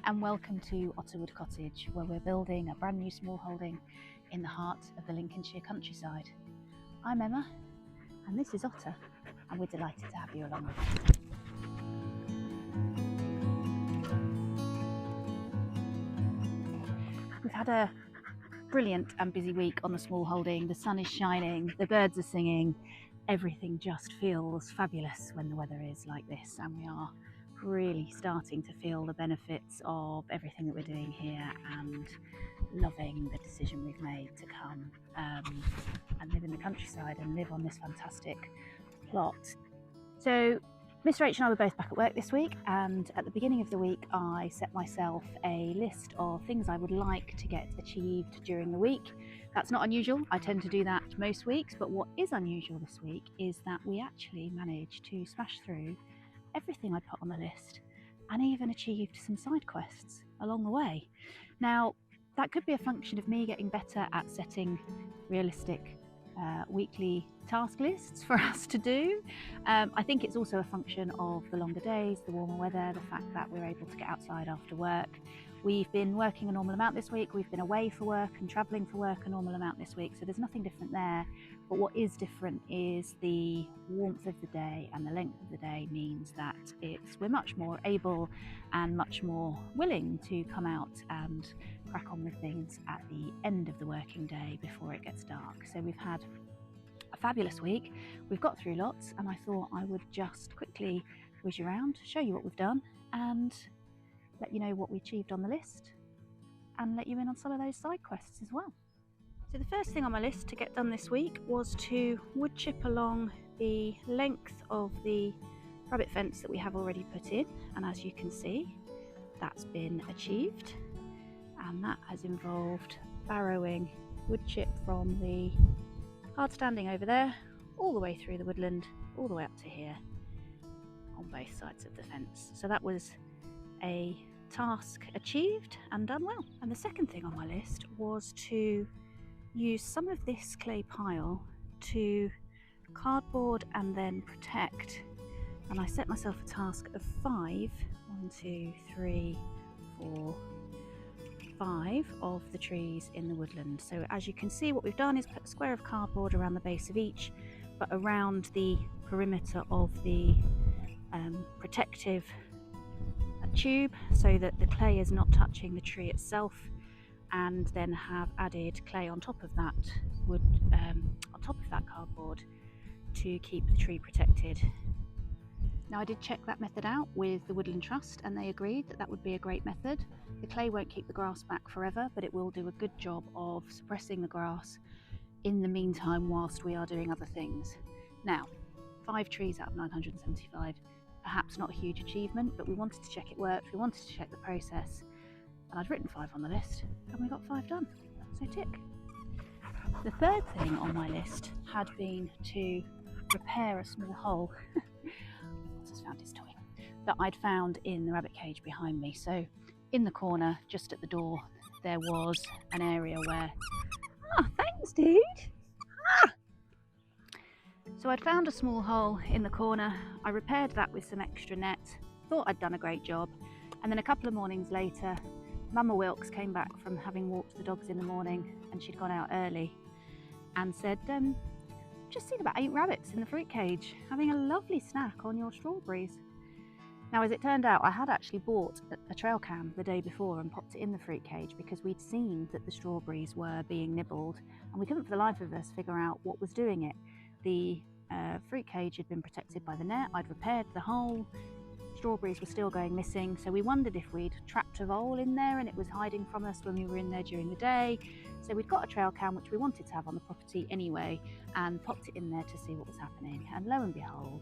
and welcome to Otterwood Cottage, where we're building a brand new smallholding in the heart of the Lincolnshire countryside. I'm Emma and this is Otter, and we're delighted to have you along with us. We've had a brilliant and busy week on the smallholding. The sun is shining, the birds are singing, everything just feels fabulous when the weather is like this, and we are really starting to feel the benefits of everything that we're doing here and loving the decision we've made to come and live in the countryside and live on this fantastic plot. So Mr. H and I were both back at work this week, and at the beginning of the week I set myself a list of things I would like to get achieved during the week. That's not unusual, I tend to do that most weeks, but what is unusual this week is that we actually managed to smash through everything I put on the list and even achieved some side quests along the way. Now, that could be a function of me getting better at setting realistic weekly task lists for us to do. I think it's also a function of the longer days, the warmer weather, the fact that we're able to get outside after work. We've been working a normal amount this week, we've been away for work and travelling for work a normal amount this week, so there's nothing different there. But what is different is the warmth of the day, and the length of the day means that we're much more able and much more willing to come out and crack on with things at the end of the working day before it gets dark. So we've had a fabulous week, we've got through lots, and I thought I would just quickly whiz you around, show you what we've done, and let you know what we achieved on the list, and let you in on some of those side quests as well. So the first thing on my list to get done this week was to wood chip along the length of the rabbit fence that we have already put in, and as you can see, that's been achieved, and that has involved barrowing wood chip from the hard standing over there all the way through the woodland, all the way up to here on both sides of the fence. So that was a task achieved and done well. And the second thing on my list was to use some of this clay pile to cardboard and then protect, and I set myself a task of 5 of the trees in the woodland. So as you can see, what we've done is put a square of cardboard around the base of each, but around the perimeter of the protective tube, so that the clay is not touching the tree itself, and then have added clay on top of that wood, on top of that cardboard, to keep the tree protected. Now, I did check that method out with the Woodland Trust, and they agreed that that would be a great method. The clay won't keep the grass back forever, but it will do a good job of suppressing the grass in the meantime whilst we are doing other things. Now, 5 trees out of 975, perhaps not a huge achievement, but we wanted to check it worked, we wanted to check the process, and I'd written 5 on the list, and we got 5 done, so tick. The third thing on my list had been to repair a small hole just found his toy that I'd found in the rabbit cage behind me. So in the corner just at the door there was an area where thanks dude. So I'd found a small hole in the corner, I repaired that with some extra net, thought I'd done a great job, and then a couple of mornings later Mama Wilkes came back from having walked the dogs in the morning, and she'd gone out early, and said, just seen about 8 rabbits in the fruit cage having a lovely snack on your strawberries. Now, as it turned out, I had actually bought a trail cam the day before and popped it in the fruit cage because we'd seen that the strawberries were being nibbled, and we couldn't for the life of us figure out what was doing it. The fruit cage had been protected by the net, I'd repaired the hole, strawberries were still going missing, so we wondered if we'd trapped a vole in there and it was hiding from us when we were in there during the day. So we'd got a trail cam, which we wanted to have on the property anyway, and popped it in there to see what was happening, and lo and behold,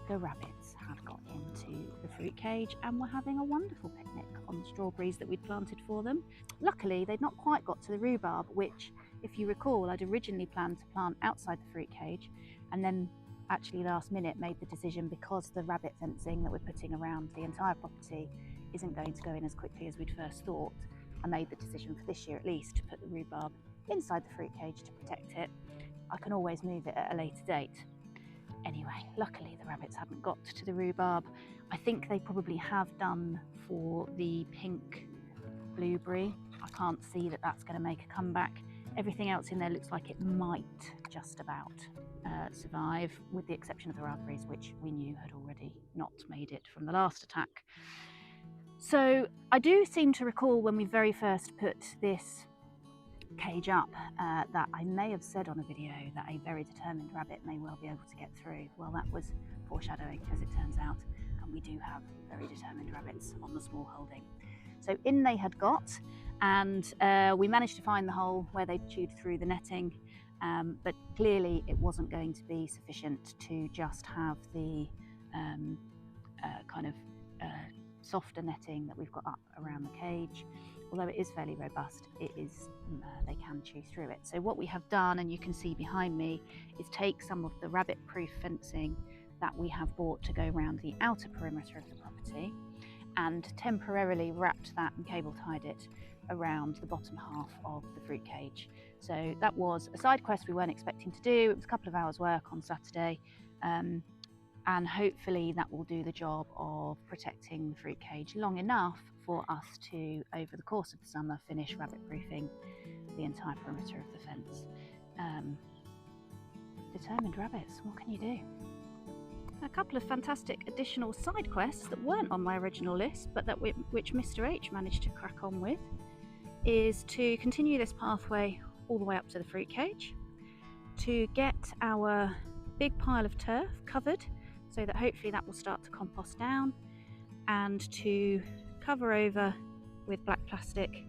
the rabbits had got into the fruit cage and were having a wonderful picnic on the strawberries that we'd planted for them. Luckily, they'd not quite got to the rhubarb, which, if you recall, I'd originally planned to plant outside the fruit cage, and then actually last minute made the decision, because the rabbit fencing that we're putting around the entire property isn't going to go in as quickly as we'd first thought. I made the decision for this year at least to put the rhubarb inside the fruit cage to protect it. I can always move it at a later date. Anyway, luckily the rabbits hadn't got to the rhubarb. I think they probably have done for the pink blueberry. I can't see that that's going to make a comeback. Everything else in there looks like it might just about survive, with the exception of the raspberries, which we knew had already not made it from the last attack. So I do seem to recall when we very first put this cage up that I may have said on a video that a very determined rabbit may well be able to get through. Well, that was foreshadowing, as it turns out, and we do have very determined rabbits on the Smallholding. So in they had got, and we managed to find the hole where they'd chewed through the netting, but clearly it wasn't going to be sufficient to just have the kind of softer netting that we've got up around the cage. Although it is fairly robust, it is they can chew through it. So what we have done, and you can see behind me, is take some of the rabbit-proof fencing that we have bought to go around the outer perimeter of the property, and temporarily wrapped that and cable tied it around the bottom half of the fruit cage. So that was a side quest we weren't expecting to do. It was a couple of hours work on Saturday, and hopefully that will do the job of protecting the fruit cage long enough for us to, over the course of the summer, finish rabbit proofing the entire perimeter of the fence. Determined rabbits, what can you do? A couple of fantastic additional side quests that weren't on my original list, but which Mr. H managed to crack on with, is to continue this pathway all the way up to the fruit cage, to get our big pile of turf covered so that hopefully that will start to compost down, and to cover over with black plastic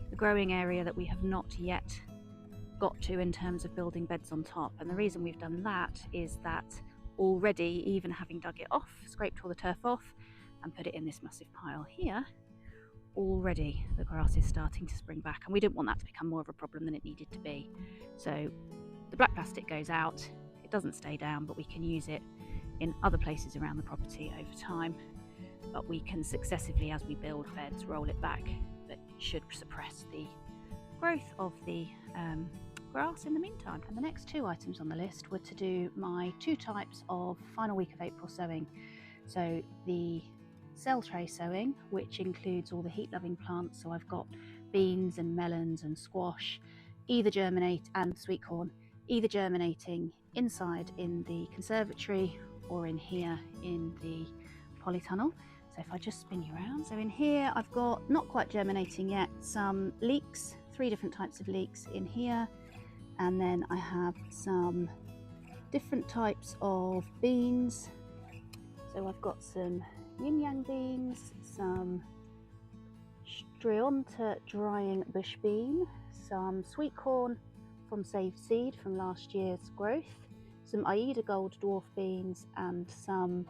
the growing area that we have not yet got to in terms of building beds on top. And the reason we've done that is that already, even having dug it off, scraped all the turf off and put it in this massive pile here, already the grass is starting to spring back, and we didn't want that to become more of a problem than it needed to be. So the black plastic goes out, it doesn't stay down, but we can use it in other places around the property over time. But we can successively, as we build beds, roll it back. That should suppress the growth of the grass in the meantime. And the next two items on the list were to do my 2 types of final week of April sowing. So the cell tray sowing, which includes all the heat-loving plants. So I've got beans and melons and squash, and sweet corn, either germinating inside in the conservatory or in here in the polytunnel. So if I just spin you around, so in here I've got, not quite germinating yet, some leeks, 3 different types of leeks in here, and then I have some different types of beans. So I've got some yin yang beans, some Strionta drying bush bean, some sweet corn from saved seed from last year's growth, some Aida Gold dwarf beans, and some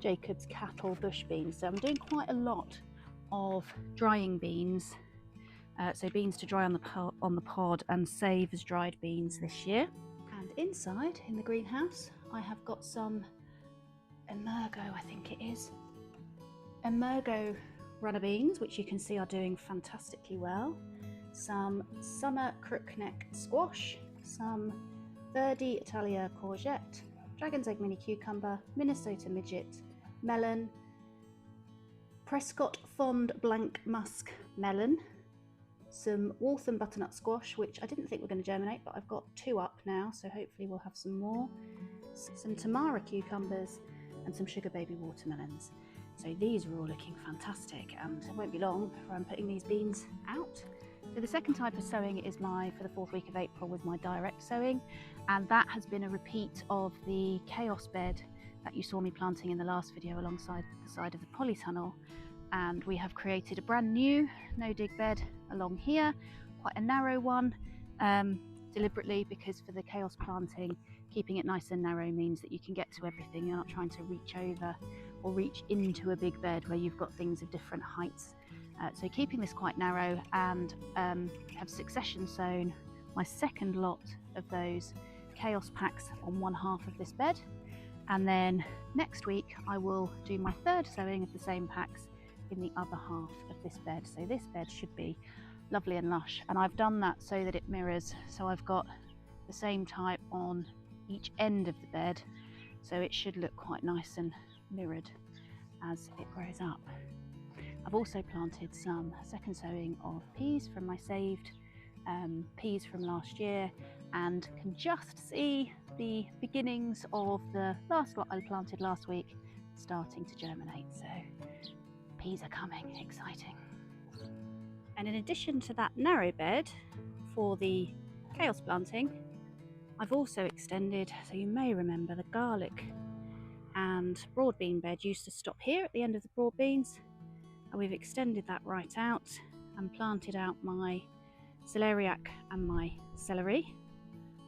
Jacob's Cattle bush beans. So I'm doing quite a lot of drying beans, so beans to dry on the pod and save as dried beans this year. And inside in the greenhouse I have got some Emergo, I think it is, Emergo runner beans, which you can see are doing fantastically well, some summer crookneck squash, some Verdi Italia courgette, Dragon's Egg mini cucumber, Minnesota midget, melon, Prescott Fond blank musk melon, some Waltham butternut squash, which I didn't think were going to germinate, but I've got 2 up now, so hopefully we'll have some more, some Tamara cucumbers, and some sugar baby watermelons. So these are all looking fantastic, and it won't be long before I'm putting these beans out. So the second type of sowing is for the 4th week of April, with my direct sowing, and that has been a repeat of the chaos bed that you saw me planting in the last video alongside the side of the polytunnel. And we have created a brand new no dig bed along here, quite a narrow one, deliberately, because for the chaos planting, keeping it nice and narrow means that you can get to everything. You're not trying to reach over or reach into a big bed where you've got things of different heights. So keeping this quite narrow, and have succession sown my second lot of those chaos packs on one half of this bed, and then next week I will do my 3rd sowing of the same packs in the other half of this bed. So this bed should be lovely and lush, and I've done that so that it mirrors, so I've got the same type on each end of the bed, so it should look quite nice and mirrored as it grows up. I've also planted some second sowing of peas from my saved peas from last year, and can just see the beginnings of the last lot I planted last week starting to germinate. So peas are coming, exciting. And in addition to that narrow bed for the chaos planting, I've also extended, so you may remember the garlic and broad bean bed used to stop here at the end of the broad beans, and we've extended that right out and planted out my celeriac and my celery.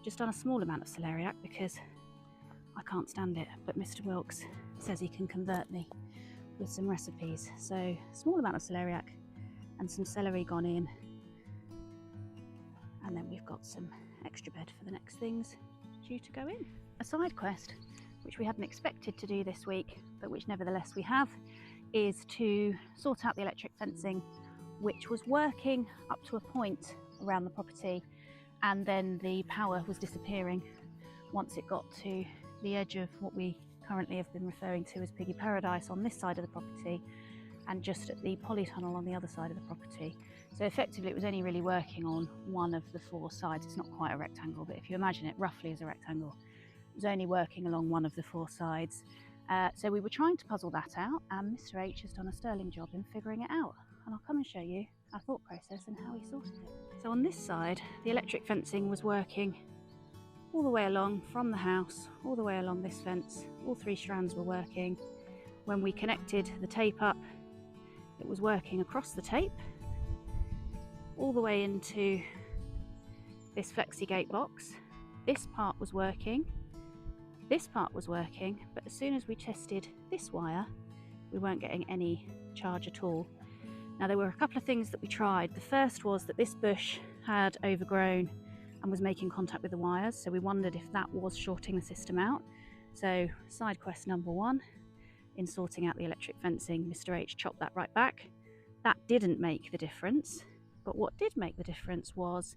Just done a small amount of celeriac because I can't stand it, but Mr. Wilkes says he can convert me with some recipes. So small amount of celeriac and some celery gone in, and then we've got some extra bed for the next things due to go in. A side quest which we hadn't expected to do this week, but which nevertheless we have, is to sort out the electric fencing, which was working up to a point around the property, and then the power was disappearing once it got to the edge of what we currently have been referring to as Piggy Paradise on this side of the property, and just at the polytunnel on the other side of the property. So effectively it was only really working on one of the four sides. It's not quite a rectangle, but if you imagine it roughly as a rectangle, it was only working along one of the four sides. So we were trying to puzzle that out, and Mr. H has done a sterling job in figuring it out, and I'll come and show you our thought process and how he sorted it. So on this side, the electric fencing was working all the way along from the house, all the way along this fence. All three strands were working. When we connected the tape up, it was working across the tape, all the way into this flexi-gate box. This part was working, this part was working, but as soon as we tested this wire, we weren't getting any charge at all. Now there were a couple of things that we tried. The first was that this bush had overgrown and was making contact with the wires, so we wondered if that was shorting the system out. So side quest number one, in sorting out the electric fencing, Mr. H chopped that right back. That didn't make the difference, but what did make the difference was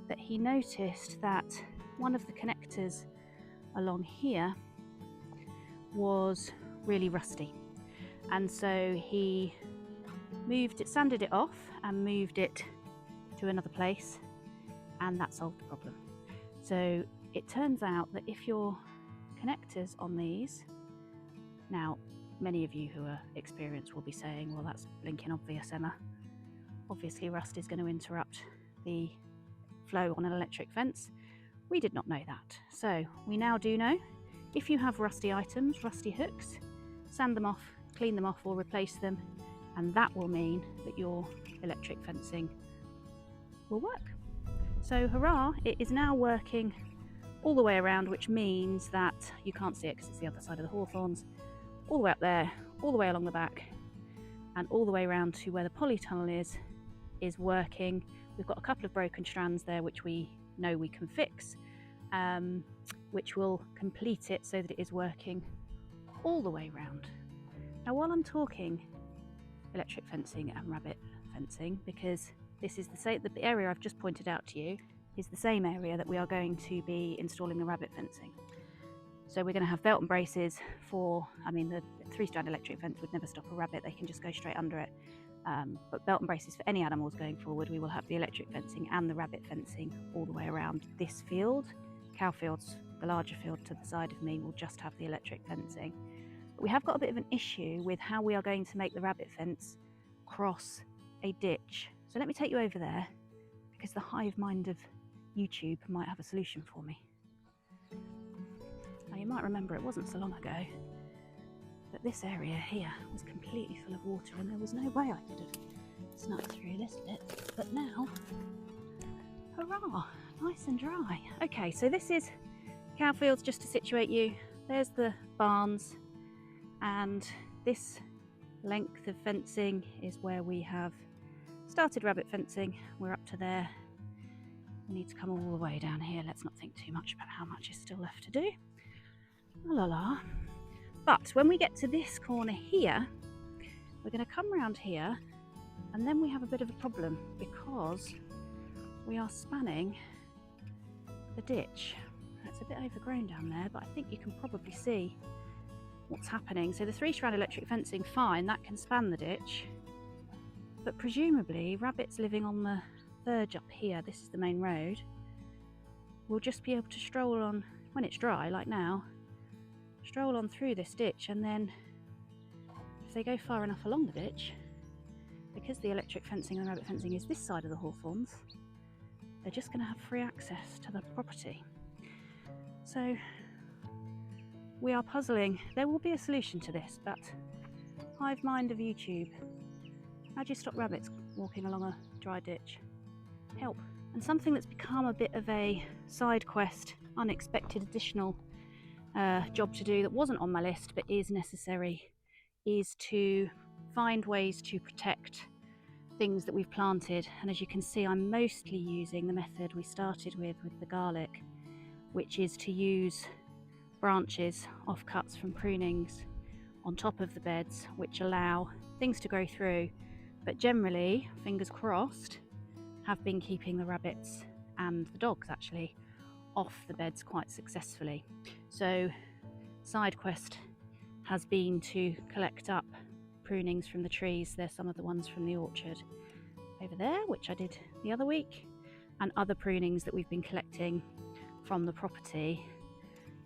that he noticed that one of the connectors along here was really rusty, and so he moved it, sanded it off and moved it to another place, and that solved the problem. So it turns out that if your connectors on these, now many of you who are experienced will be saying, well, that's blinking obvious, Emma. Obviously rust is going to interrupt the flow on an electric fence. We did not know that, so we now do know. If you have rusty items, rusty hooks, sand them off, clean them off, or replace them, and that will mean that your electric fencing will work. So hurrah, it is now working all the way around, which means that you can't see it because it's the other side of the hawthorns, all the way up there, all the way along the back, and all the way around to where the polytunnel is working. We've got a couple of broken strands there which we know we can fix, which will complete it so that it is working all the way round. Now while I'm talking electric fencing and rabbit fencing, because this is the area I've just pointed out to you is the same area that we are going to be installing the rabbit fencing. So we're going to have belt and braces for, I mean, the 3-strand electric fence would never stop a rabbit, they can just go straight under it. But belt and braces for any animals going forward. We will have the electric fencing and the rabbit fencing all the way around this field. Cow fields, the larger field to the side of me, will just have the electric fencing. But we have got a bit of an issue with how we are going to make the rabbit fence cross a ditch. So let me take you over there, because the hive mind of YouTube might have a solution for me. Now you might remember it wasn't so long ago that this area here was completely full of water and there was no way I could have snuck through this bit, but now, hurrah, nice and dry. Okay, so this is cow fields, just to situate you. There's the barns, and this length of fencing is where we have started rabbit fencing. We're up to there. We need to come all the way down here. Let's not think too much about how much is still left to do. La la la. But when we get to this corner here, we're going to come around here, and then we have a bit of a problem because we are spanning the ditch. Let's It's a bit overgrown down there, but I think you can probably see what's happening. So the 3-strand electric fencing, fine, that can span the ditch, but presumably rabbits living on the verge up here, this is the main road, will just be able to stroll on when it's dry, like now, stroll on through this ditch, and then if they go far enough along the ditch, because the electric fencing and rabbit fencing is this side of the hawthorns, they're just going to have free access to the property. So we are puzzling. There will be a solution to this, but hive mind of YouTube, how do you stop rabbits walking along a dry ditch? Help. And something that's become a bit of a side quest, unexpected additional job to do that wasn't on my list but is necessary, is to find ways to protect things that we've planted. And as you can see, I'm mostly using the method we started with the garlic, which is to use branches, offcuts from prunings on top of the beds, which allow things to grow through, but generally, fingers crossed, have been keeping the rabbits and the dogs actually off the beds quite successfully. So side quest has been to collect up prunings from the trees. There's some of the ones from the orchard over there, which I did the other week, and other prunings that we've been collecting from the property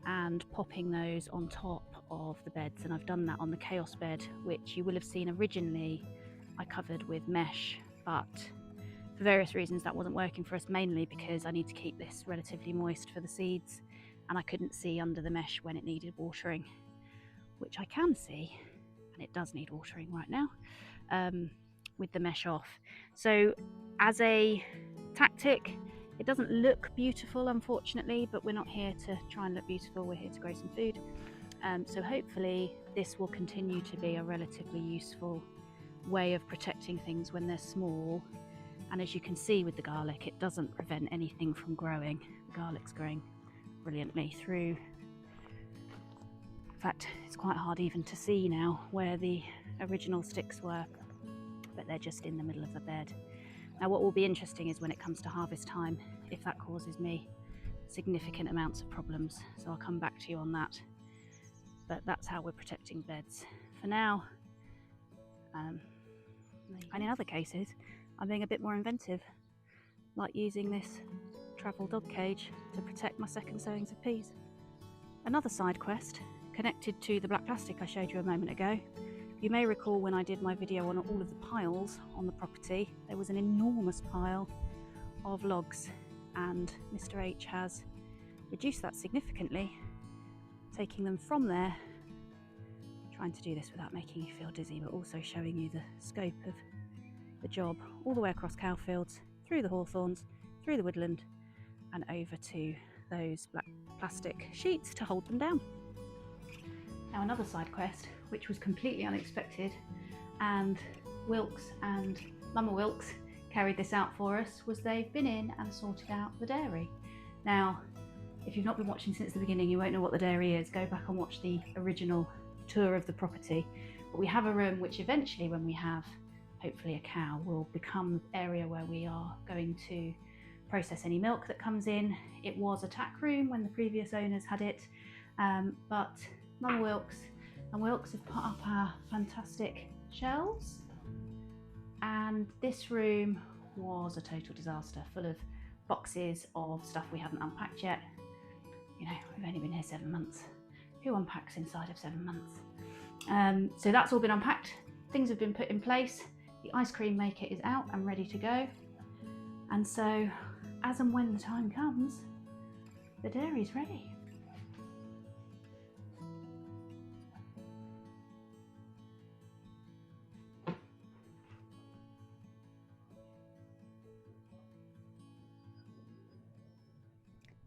and popping those on top of the beds. And I've done that on the chaos bed, which you will have seen originally I covered with mesh, but for various reasons that wasn't working for us, mainly because I need to keep this relatively moist for the seeds, and I couldn't see under the mesh when it needed watering, which I can see, and it does need watering right now with the mesh off. So as a tactic, it doesn't look beautiful, unfortunately, but we're not here to try and look beautiful, we're here to grow some food. So hopefully this will continue to be a relatively useful way of protecting things when they're small. And as you can see with the garlic, it doesn't prevent anything from growing. The garlic's growing brilliantly through. In fact, it's quite hard even to see now where the original sticks were, but they're just in the middle of the bed. Now what will be interesting is when it comes to harvest time, if that causes me significant amounts of problems. So I'll come back to you on that. But that's how we're protecting beds for now. And in other cases, I'm being a bit more inventive, like using this travel dog cage to protect my second sowings of peas. Another side quest connected to the black plastic I showed you a moment ago. You may recall when I did my video on all of the piles on the property, there was an enormous pile of logs, and Mr. H has reduced that significantly, taking them from there, trying to do this without making you feel dizzy, but also showing you the scope of the job, all the way across cowfields, through the hawthorns, through the woodland, and over to those black plastic sheets to hold them down. Now another side quest, which was completely unexpected, and Wilkes and Mama Wilkes carried this out for us, was they've been in and sorted out the dairy. Now, if you've not been watching since the beginning, you won't know what the dairy is. Go back and watch the original tour of the property. But we have a room which eventually, when we have hopefully a cow, will become the area where we are going to process any milk that comes in. It was a tack room when the previous owners had it, but Mama Wilkes and Wilkes have put up our fantastic shelves, and this room was a total disaster, full of boxes of stuff we haven't unpacked yet. You know, we've only been here 7 months. Who unpacks inside of 7 months? So that's all been unpacked. Things have been put in place. The ice cream maker is out and ready to go. And so, as and when the time comes, the dairy's ready.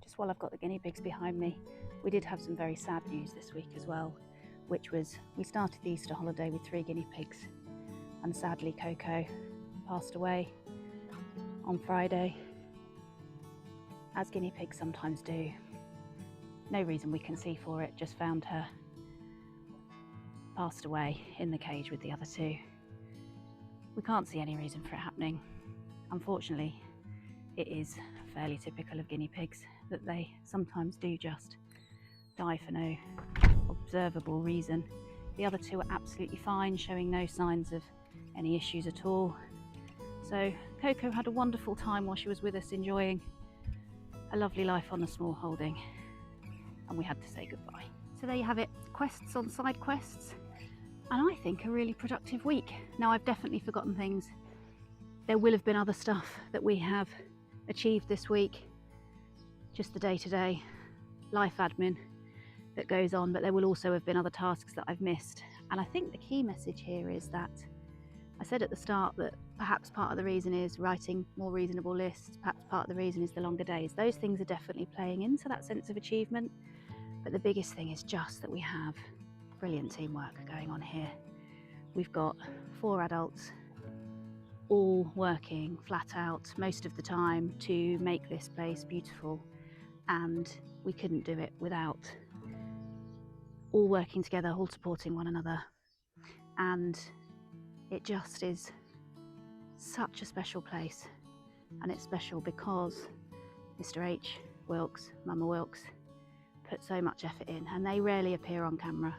Just while I've got the guinea pigs behind me, we did have some very sad news this week as well, which was we started the Easter holiday with 3 guinea pigs, and sadly Coco passed away on Friday, as guinea pigs sometimes do. No reason we can see for it, just found her passed away in the cage with the other 2. We can't see any reason for it happening. Unfortunately, it is fairly typical of guinea pigs. that they sometimes do just die for no observable reason. The other two are absolutely fine, showing no signs of any issues at all. So Coco had a wonderful time while she was with us, enjoying a lovely life on the small holding, and we had to say goodbye. So there you have it, quests on side quests, and I think a really productive week. Now, I've definitely forgotten things. There will have been other stuff that we have achieved this week, just the day-to-day life admin that goes on, but there will also have been other tasks that I've missed. And I think the key message here is that I said at the start that perhaps part of the reason is writing more reasonable lists, perhaps part of the reason is the longer days. Those things are definitely playing into that sense of achievement, but the biggest thing is just that we have brilliant teamwork going on here. We've got 4 adults all working flat out most of the time to make this place beautiful, and we couldn't do it without all working together, all supporting one another, and it just is such a special place. And it's special because Mr. H. Wilkes, Mama Wilkes, put so much effort in, and they rarely appear on camera,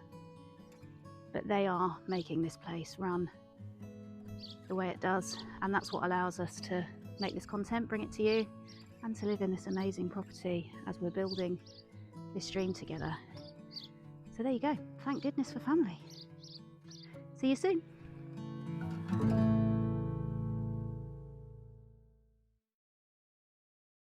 but they are making this place run the way it does, and that's what allows us to make this content, bring it to you, and to live in this amazing property as we're building this dream together. So there you go, thank goodness for family. See you soon.